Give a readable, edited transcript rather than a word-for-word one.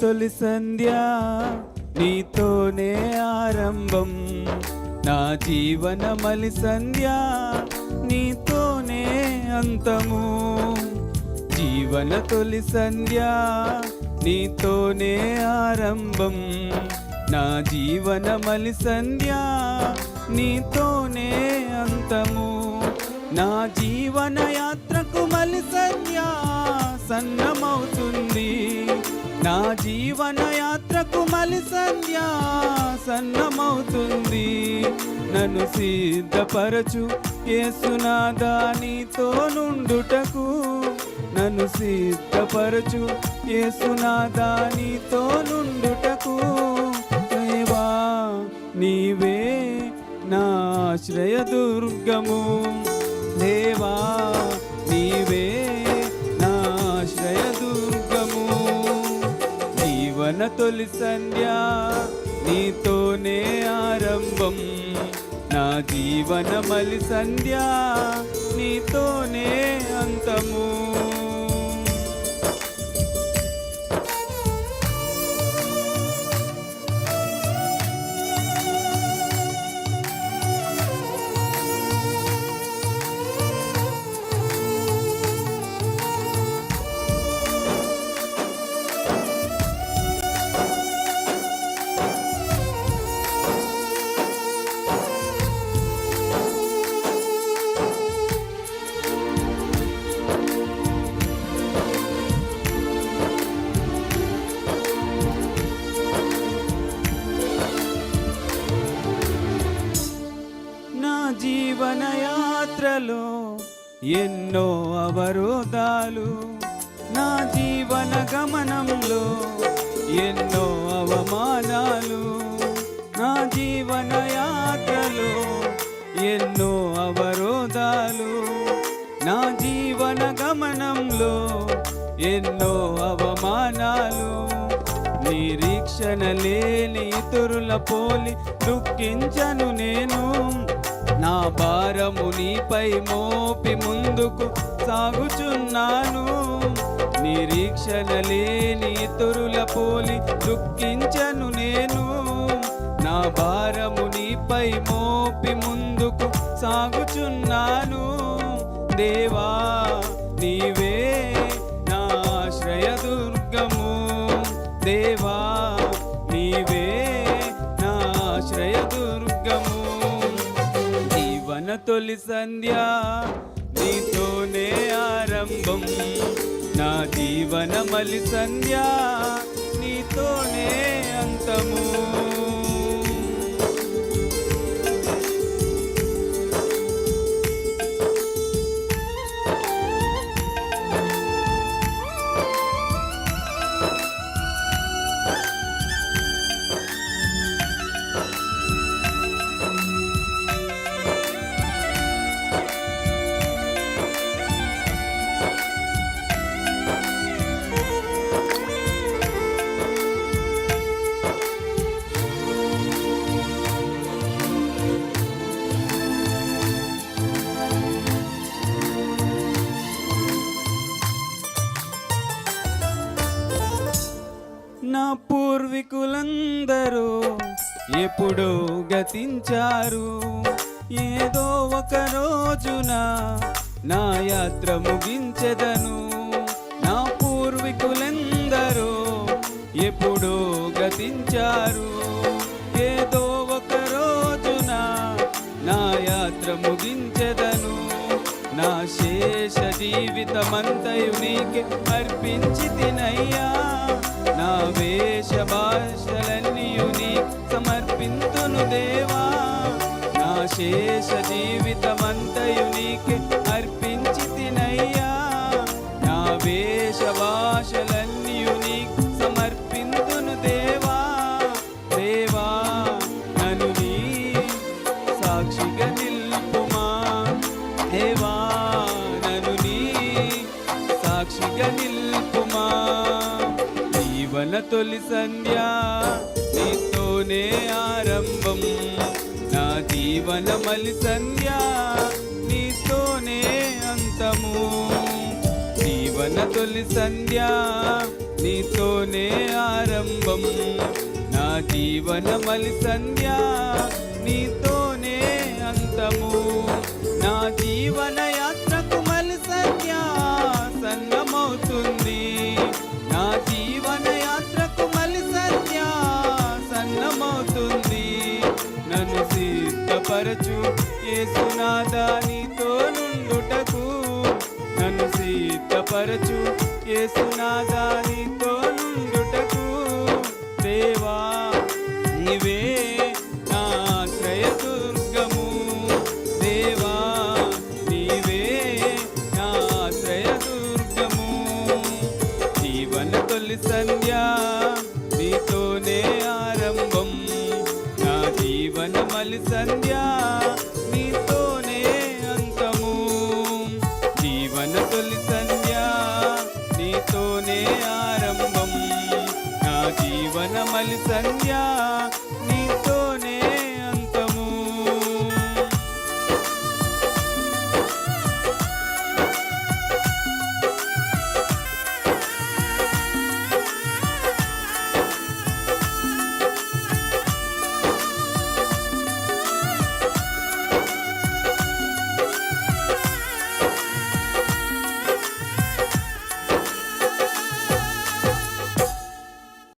తొలి సంధ్య నీతోనే ఆరంభం, నా జీవన మలి సంధ్య నీతోనే అంతము. జీవన తొలి సంధ్య నీతోనే ఆరంభం, నా జీవన మలి సంధ్య నీతోనే అంతము. నా జీవన యాత్రకు మలి సంధ్య సన్నమవుతుంది, నా జీవన యాత్రకు మలి సంధ్య సన్నమవుతుంది. నన్ను సిద్ధపరచు యేసునాథా నీతో నుండుటకు, నన్ను సిద్ధపరచు యేసునాథా నీతో నుండుటకు. దేవా నీవే నా ఆశ్రయదుర్గము, దేవా నీవే నా ఆశ్రయదుర్గము. జీవన తొలి సంధ్య నీతోనే ఆరంభం, నా జీవన మలి సంధ్య నీతోనే అంతము. జీవన యాత్రలో ఎన్నో అవరోధాలు, నా జీవన గమనంలో ఎన్నో అవమానాలు, నా జీవన యాత్రలో ఎన్నో అవరోధాలు, నా జీవన గమనంలో ఎన్నో అవమానాలు. నిరీక్షణ లేని ఇతరుల పోలి దుఃఖించను నేను, నా భారము నీపై మోపి ముందుకు సాగుచున్నాను. నిరీక్షణ లేని ఇతరుల పోలి దుఃఖించను నేను, నా భారము నీపై మోపి ముందుకు సాగుచున్నాను. దేవా నీవే నా ఆశ్రయదుర్గము, దేవా నీవే నా ఆశ్రయదుర్గము. జీవన తొలి సంధ్య నీతోనే ఆరంభం, నా జీవన మలి సంధ్య నీతోనే అంతము. నా పూర్వీకులందరూ ఎప్పుడో గతించారు, ఏదో ఒక రోజున నా యాత్ర ముగించెదను. నా పూర్వీకులందరూ ఎప్పుడో గతించారు, ఏదో ఒక రోజున నా యాత్ర ముగించెదను. నా శేష జీవితమంతయు నీకే అర్పించి తినయ్యా, నా వేష భాషలన్నీయు నీకు సమర్పింతును దేవా. నా శేష జీవితమంతయు నీకే అర్పించి తినయ్యా, నా వేష భాషలన్నీయు నీకు సమర్పింతును దేవా. దేవా నన్ను నీ సాక్షిగా నిల్పుమా, దేవా నన్ను నీ సాక్షిగా నిల్పుమా. జీవన తొలి సంధ్య నీతోనే ఆరంభం, నా జీవన మలి సంధ్య నీతోనే అంతము. జీవన తొలి సంధ్య నీతోనే ఆరంభం. నా జీవన మలి సంధ్య నీతోనే అంతము. నా జీవన యాత్రకు మలి సంధ్య సన్నమవుతుంది. నా జీవన యాత్రకు మలి సంధ్య సన్నమవుతుంది. నన్ను సిద్ధపరచు యేసునాథా నీతో నుండుటకు. నన్ను సిద్ధపరచు యేసునాథా నీతో నుండుటకు. దేవా నీవే నా ఆశ్రయదుర్గము. దేవా నీవే నా ఆశ్రయదుర్గము. జీవన తొలి సంధ్య నీతోనే ఆరంభం. నా జీవన మలి సంధ్య నీతోనే అంతము. జీవన తొలి సంధ్య నీతోనే ఆరంభం. నా జీవన మలి సంధ్య నీతోనే